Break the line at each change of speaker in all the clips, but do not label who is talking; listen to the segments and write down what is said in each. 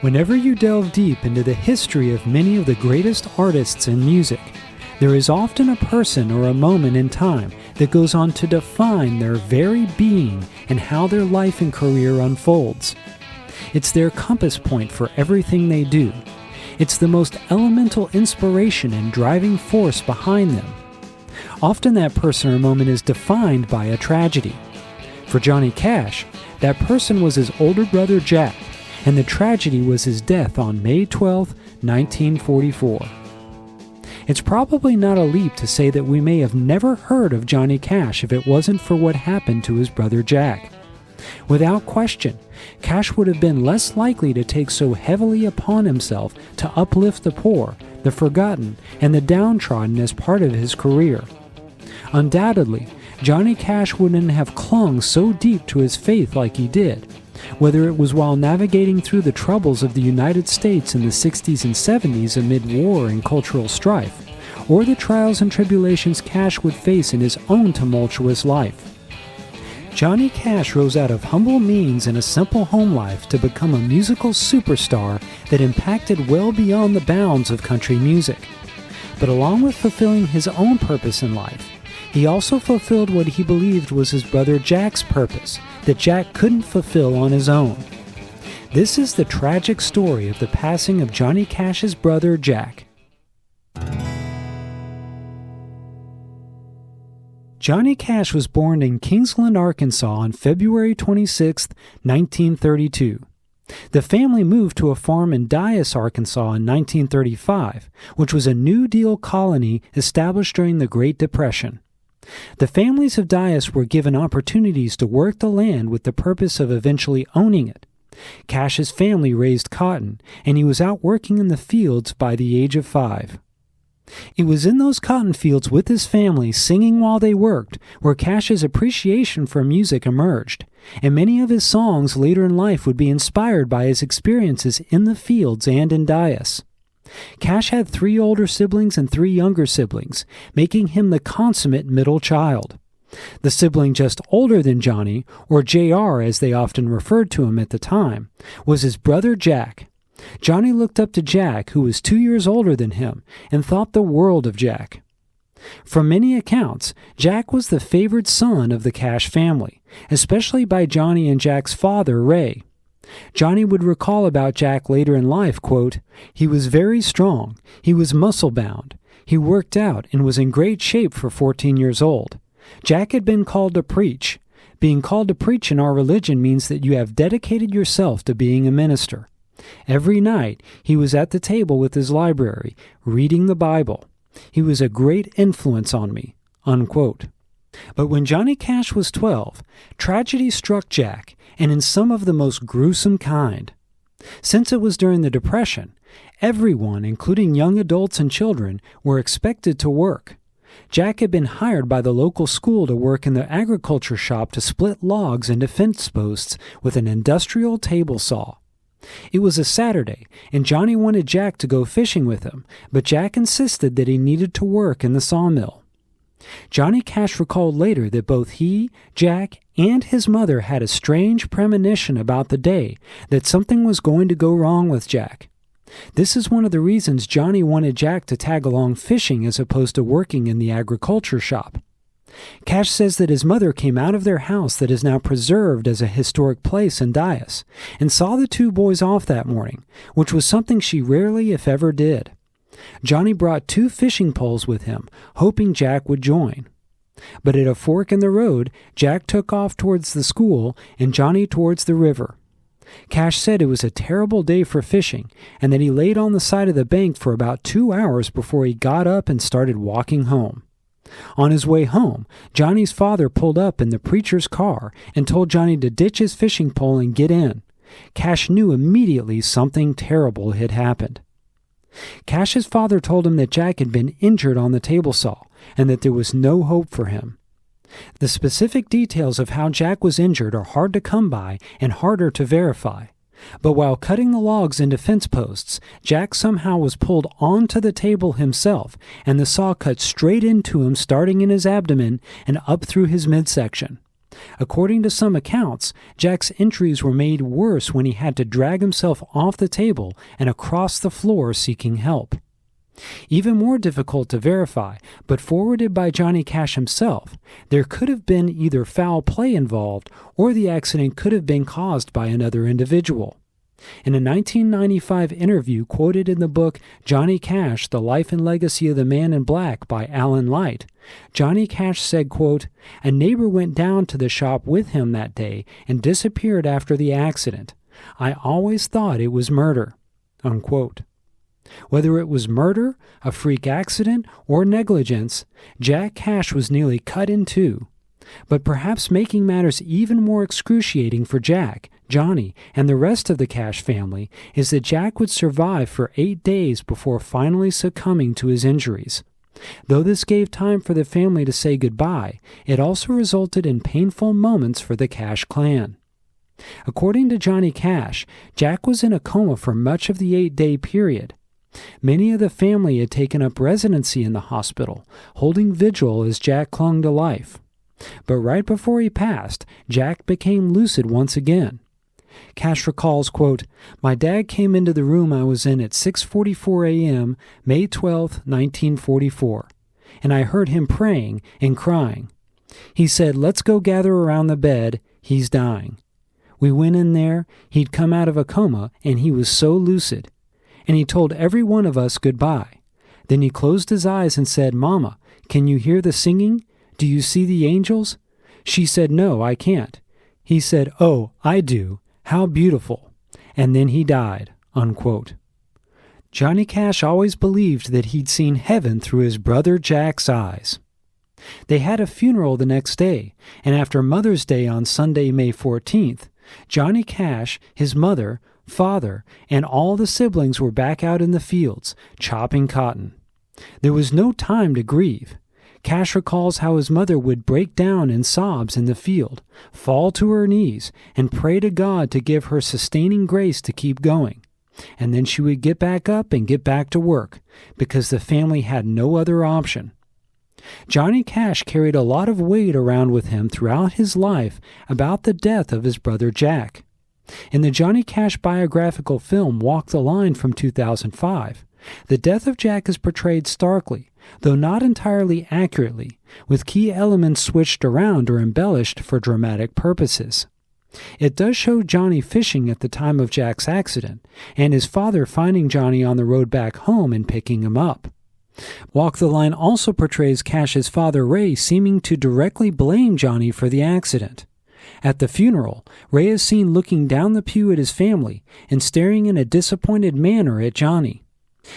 Whenever you delve deep into the history of many of the greatest artists in music, there is often a person or a moment in time that goes on to define their very being and how their life and career unfolds. It's their compass point for everything they do. It's the most elemental inspiration and driving force behind them. Often that person or moment is defined by a tragedy. For Johnny Cash, that person was his older brother Jack, and the tragedy was his death on May 12, 1944. It's probably not a leap to say that we may have never heard of Johnny Cash if it wasn't for what happened to his brother Jack. Without question, Cash would have been less likely to take so heavily upon himself to uplift the poor, the forgotten, and the downtrodden as part of his career. Undoubtedly, Johnny Cash wouldn't have clung so deep to his faith like he did, whether it was while navigating through the troubles of the United States in the 60s and 70s amid war and cultural strife, or the trials and tribulations Cash would face in his own tumultuous life. Johnny Cash rose out of humble means and a simple home life to become a musical superstar that impacted well beyond the bounds of country music. But along with fulfilling his own purpose in life, he also fulfilled what he believed was his brother Jack's purpose, that Jack couldn't fulfill on his own. This is the tragic story of the passing of Johnny Cash's brother Jack. Johnny Cash was born in Kingsland, Arkansas on February 26, 1932. The family moved to a farm in Dyess, Arkansas in 1935, which was a New Deal colony established during the Great Depression. The families of Dyess were given opportunities to work the land with the purpose of eventually owning it. Cash's family raised cotton, and he was out working in the fields by the age of 5. It was in those cotton fields with his family, singing while they worked, where Cash's appreciation for music emerged, and many of his songs later in life would be inspired by his experiences in the fields and in Dyess. Cash had 3 older siblings and 3 younger siblings, making him the consummate middle child. The sibling just older than Johnny, or JR as they often referred to him at the time, was his brother Jack. Johnny looked up to Jack, who was 2 years older than him, and thought the world of Jack. From many accounts, Jack was the favored son of the Cash family, especially by Johnny and Jack's father, Ray. Johnny would recall about Jack later in life, quote, "He was very strong, he was muscle-bound, he worked out and was in great shape for 14 years old. Jack had been called to preach. Being called to preach in our religion means that you have dedicated yourself to being a minister. Every night he was at the table with his library, reading the Bible. He was a great influence on me," unquote. But when Johnny Cash was 12, tragedy struck Jack, and in some of the most gruesome kind. Since it was during the Depression, everyone, including young adults and children, were expected to work. Jack had been hired by the local school to work in the agriculture shop to split logs into fence posts with an industrial table saw. It was a Saturday, and Johnny wanted Jack to go fishing with him, but Jack insisted that he needed to work in the sawmill. Johnny Cash recalled later that both he, Jack, and his mother had a strange premonition about the day that something was going to go wrong with Jack. This is one of the reasons Johnny wanted Jack to tag along fishing as opposed to working in the agriculture shop. Cash says that his mother came out of their house that is now preserved as a historic place in Dyess and saw the 2 boys off that morning, which was something she rarely, if ever, did. Johnny brought 2 fishing poles with him, hoping Jack would join. But at a fork in the road, Jack took off towards the school and Johnny towards the river. Cash said it was a terrible day for fishing and that he laid on the side of the bank for about 2 hours before he got up and started walking home. On his way home, Johnny's father pulled up in the preacher's car and told Johnny to ditch his fishing pole and get in. Cash knew immediately something terrible had happened. Cash's father told him that Jack had been injured on the table saw and that there was no hope for him. The specific details of how Jack was injured are hard to come by and harder to verify. But while cutting the logs into fence posts, Jack somehow was pulled onto the table himself, and the saw cut straight into him, starting in his abdomen and up through his midsection. According to some accounts, Jack's injuries were made worse when he had to drag himself off the table and across the floor seeking help. Even more difficult to verify, but forwarded by Johnny Cash himself, there could have been either foul play involved or the accident could have been caused by another individual. In a 1995 interview quoted in the book Johnny Cash, The Life and Legacy of the Man in Black by Alan Light, Johnny Cash said, quote, "A neighbor went down to the shop with him that day and disappeared after the accident. I always thought it was murder," unquote. Whether it was murder, a freak accident, or negligence, Jack Cash was nearly cut in two. But perhaps making matters even more excruciating for Jack, Johnny, and the rest of the Cash family is that Jack would survive for 8 days before finally succumbing to his injuries. Though this gave time for the family to say goodbye, it also resulted in painful moments for the Cash clan. According to Johnny Cash, Jack was in a coma for much of the 8-day period. Many of the family had taken up residency in the hospital, holding vigil as Jack clung to life. But right before he passed, Jack became lucid once again. Cash recalls, quote, "My dad came into the room I was in at 6:44 a.m., May 12, 1944, and I heard him praying and crying. He said, 'Let's go gather around the bed, he's dying.' We went in there, he'd come out of a coma, and he was so lucid. And he told every one of us goodbye. Then he closed his eyes and said, 'Mama, can you hear the singing? Do you see the angels?' She said, 'No, I can't.' He said, 'Oh, I do. How beautiful.' And then he died," unquote. Johnny Cash always believed that he'd seen heaven through his brother Jack's eyes. They had a funeral the next day, and after Mother's Day on Sunday, May 14th, Johnny Cash, his mother, father, and all the siblings were back out in the fields, chopping cotton. There was no time to grieve. Cash recalls how his mother would break down in sobs in the field, fall to her knees, and pray to God to give her sustaining grace to keep going. And then she would get back up and get back to work, because the family had no other option. Johnny Cash carried a lot of weight around with him throughout his life about the death of his brother Jack. In the Johnny Cash biographical film Walk the Line from 2005, the death of Jack is portrayed starkly, though not entirely accurately, with key elements switched around or embellished for dramatic purposes. It does show Johnny fishing at the time of Jack's accident, and his father finding Johnny on the road back home and picking him up. Walk the Line also portrays Cash's father Ray seeming to directly blame Johnny for the accident. At the funeral, Ray is seen looking down the pew at his family and staring in a disappointed manner at Johnny.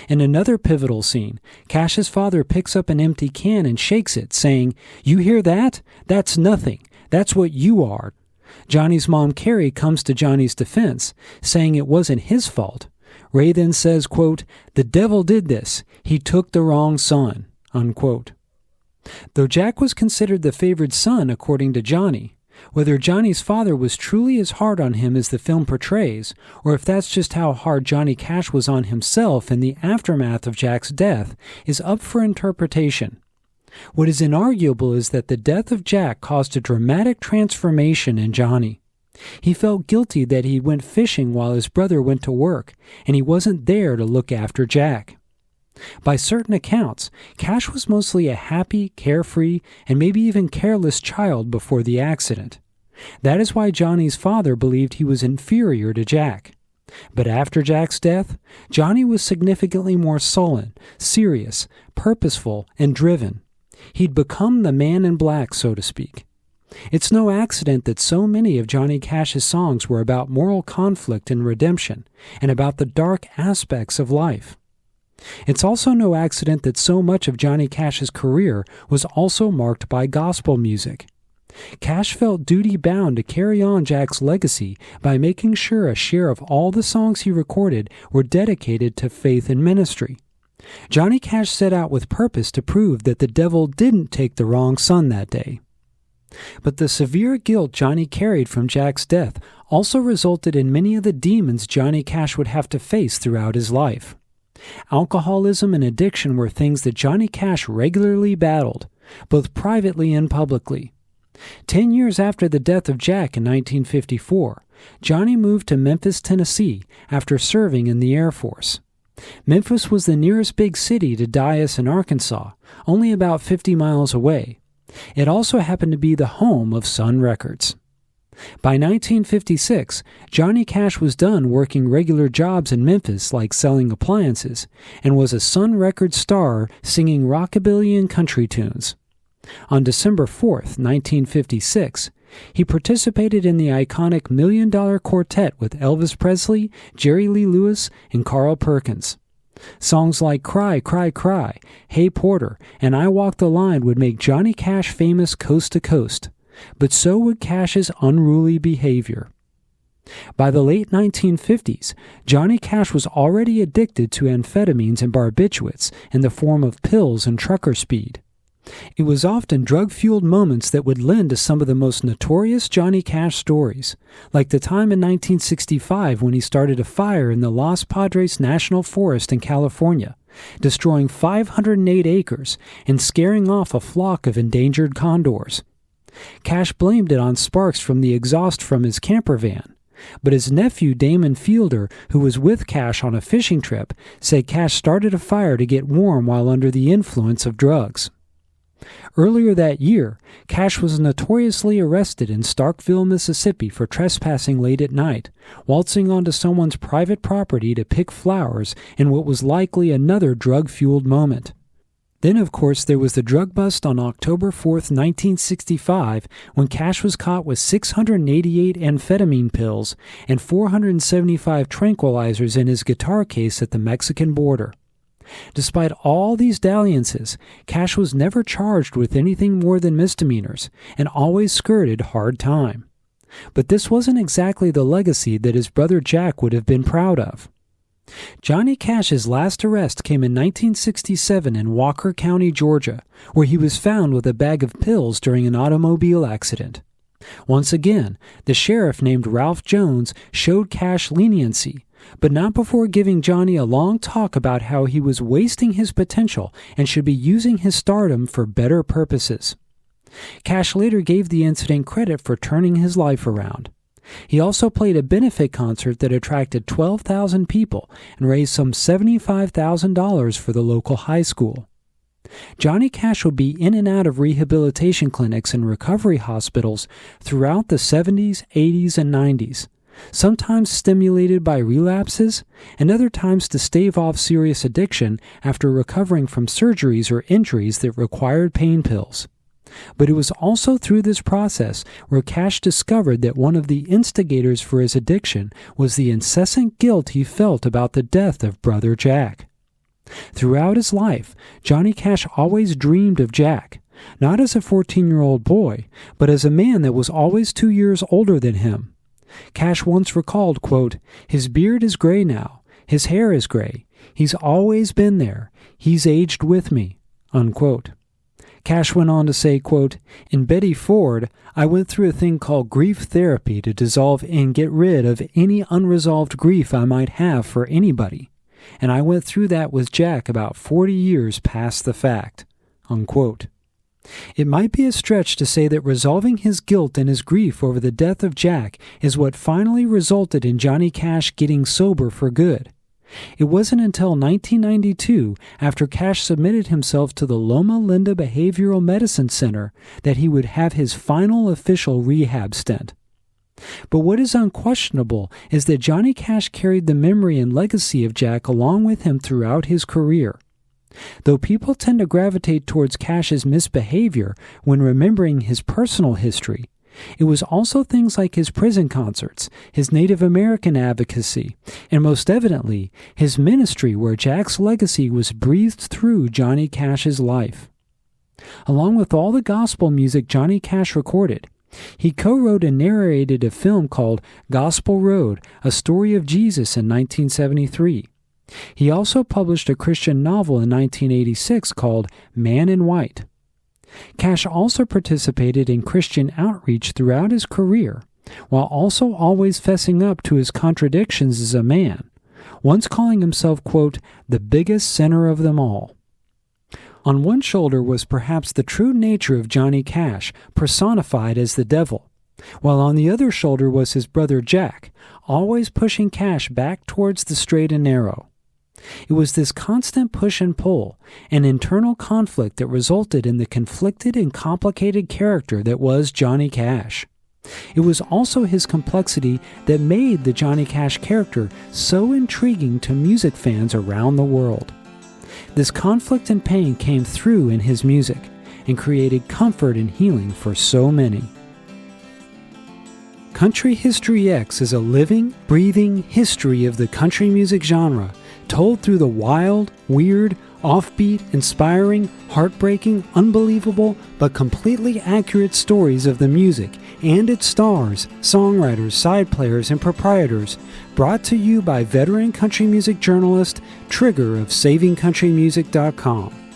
In another pivotal scene, Cash's father picks up an empty can and shakes it, saying, "You hear that? That's nothing. That's what you are." Johnny's mom, Carrie, comes to Johnny's defense, saying it wasn't his fault. Ray then says, quote, "The devil did this. He took the wrong son," unquote. Though Jack was considered the favored son according to Johnny, whether Johnny's father was truly as hard on him as the film portrays, or if that's just how hard Johnny Cash was on himself in the aftermath of Jack's death, is up for interpretation. What is inarguable is that the death of Jack caused a dramatic transformation in Johnny. He felt guilty that he went fishing while his brother went to work, and he wasn't there to look after Jack. By certain accounts, Cash was mostly a happy, carefree, and maybe even careless child before the accident. That is why Johnny's father believed he was inferior to Jack. But after Jack's death, Johnny was significantly more sullen, serious, purposeful, and driven. He'd become the man in black, so to speak. It's no accident that so many of Johnny Cash's songs were about moral conflict and redemption, and about the dark aspects of life. It's also no accident that so much of Johnny Cash's career was also marked by gospel music. Cash felt duty-bound to carry on Jack's legacy by making sure a share of all the songs he recorded were dedicated to faith and ministry. Johnny Cash set out with purpose to prove that the devil didn't take the wrong son that day. But the severe guilt Johnny carried from Jack's death also resulted in many of the demons Johnny Cash would have to face throughout his life. Alcoholism and addiction were things that Johnny Cash regularly battled, both privately and publicly. 10 years after the death of Jack in 1954, Johnny moved to Memphis, Tennessee, after serving in the Air Force. Memphis was the nearest big city to Dyess in Arkansas, only about 50 miles away. It also happened to be the home of Sun Records. By 1956, Johnny Cash was done working regular jobs in Memphis like selling appliances, and was a Sun Records star singing rockabilly and country tunes. On December 4th, 1956, he participated in the iconic $1 Million Quartet with Elvis Presley, Jerry Lee Lewis, and Carl Perkins. Songs like Cry, Cry, Cry, Hey Porter, and I Walk the Line would make Johnny Cash famous coast to coast, but so would Cash's unruly behavior. By the late 1950s, Johnny Cash was already addicted to amphetamines and barbiturates in the form of pills and trucker speed. It was often drug-fueled moments that would lend to some of the most notorious Johnny Cash stories, like the time in 1965 when he started a fire in the Los Padres National Forest in California, destroying 508 acres and scaring off a flock of endangered condors. Cash blamed it on sparks from the exhaust from his camper van, but his nephew Damon Fielder, who was with Cash on a fishing trip, said Cash started a fire to get warm while under the influence of drugs. Earlier that year, Cash was notoriously arrested in Starkville, Mississippi for trespassing late at night, waltzing onto someone's private property to pick flowers in what was likely another drug-fueled moment. Then, of course, there was the drug bust on October 4th, 1965, when Cash was caught with 688 amphetamine pills and 475 tranquilizers in his guitar case at the Mexican border. Despite all these dalliances, Cash was never charged with anything more than misdemeanors and always skirted hard time. But this wasn't exactly the legacy that his brother Jack would have been proud of. Johnny Cash's last arrest came in 1967 in Walker County, Georgia, where he was found with a bag of pills during an automobile accident. Once again, the sheriff named Ralph Jones showed Cash leniency, but not before giving Johnny a long talk about how he was wasting his potential and should be using his stardom for better purposes. Cash later gave the incident credit for turning his life around. He also played a benefit concert that attracted 12,000 people and raised some $75,000 for the local high school. Johnny Cash would be in and out of rehabilitation clinics and recovery hospitals throughout the 70s, 80s, and 90s, sometimes stimulated by relapses, and other times to stave off serious addiction after recovering from surgeries or injuries that required pain pills. But it was also through this process where Cash discovered that one of the instigators for his addiction was the incessant guilt he felt about the death of brother Jack. Throughout his life, Johnny Cash always dreamed of Jack, not as a 14-year-old boy, but as a man that was always 2 years older than him. Cash once recalled, quote, "His beard is gray now, his hair is gray, he's always been there, he's aged with me," unquote. Cash went on to say, quote, "In Betty Ford, I went through a thing called grief therapy to dissolve and get rid of any unresolved grief I might have for anybody. And I went through that with Jack about 40 years past the fact," unquote. It might be a stretch to say that resolving his guilt and his grief over the death of Jack is what finally resulted in Johnny Cash getting sober for good. It wasn't until 1992, after Cash submitted himself to the Loma Linda Behavioral Medicine Center, that he would have his final official rehab stint. But what is unquestionable is that Johnny Cash carried the memory and legacy of Jack along with him throughout his career. Though people tend to gravitate towards Cash's misbehavior when remembering his personal history, it was also things like his prison concerts, his Native American advocacy, and most evidently, his ministry where Jack's legacy was breathed through Johnny Cash's life. Along with all the gospel music Johnny Cash recorded, he co-wrote and narrated a film called Gospel Road, A Story of Jesus in 1973. He also published a Christian novel in 1986 called Man in White. Cash also participated in Christian outreach throughout his career, while also always fessing up to his contradictions as a man, once calling himself, quote, "the biggest sinner of them all." On one shoulder was perhaps the true nature of Johnny Cash, personified as the devil, while on the other shoulder was his brother Jack, always pushing Cash back towards the straight and narrow. It was this constant push and pull, an internal conflict that resulted in the conflicted and complicated character that was Johnny Cash. It was also his complexity that made the Johnny Cash character so intriguing to music fans around the world. This conflict and pain came through in his music and created comfort and healing for so many. Country History X is a living, breathing history of the country music genre, told through the wild, weird, offbeat, inspiring, heartbreaking, unbelievable, but completely accurate stories of the music and its stars, songwriters, side players, and proprietors, brought to you by veteran country music journalist Trigger of SavingCountryMusic.com.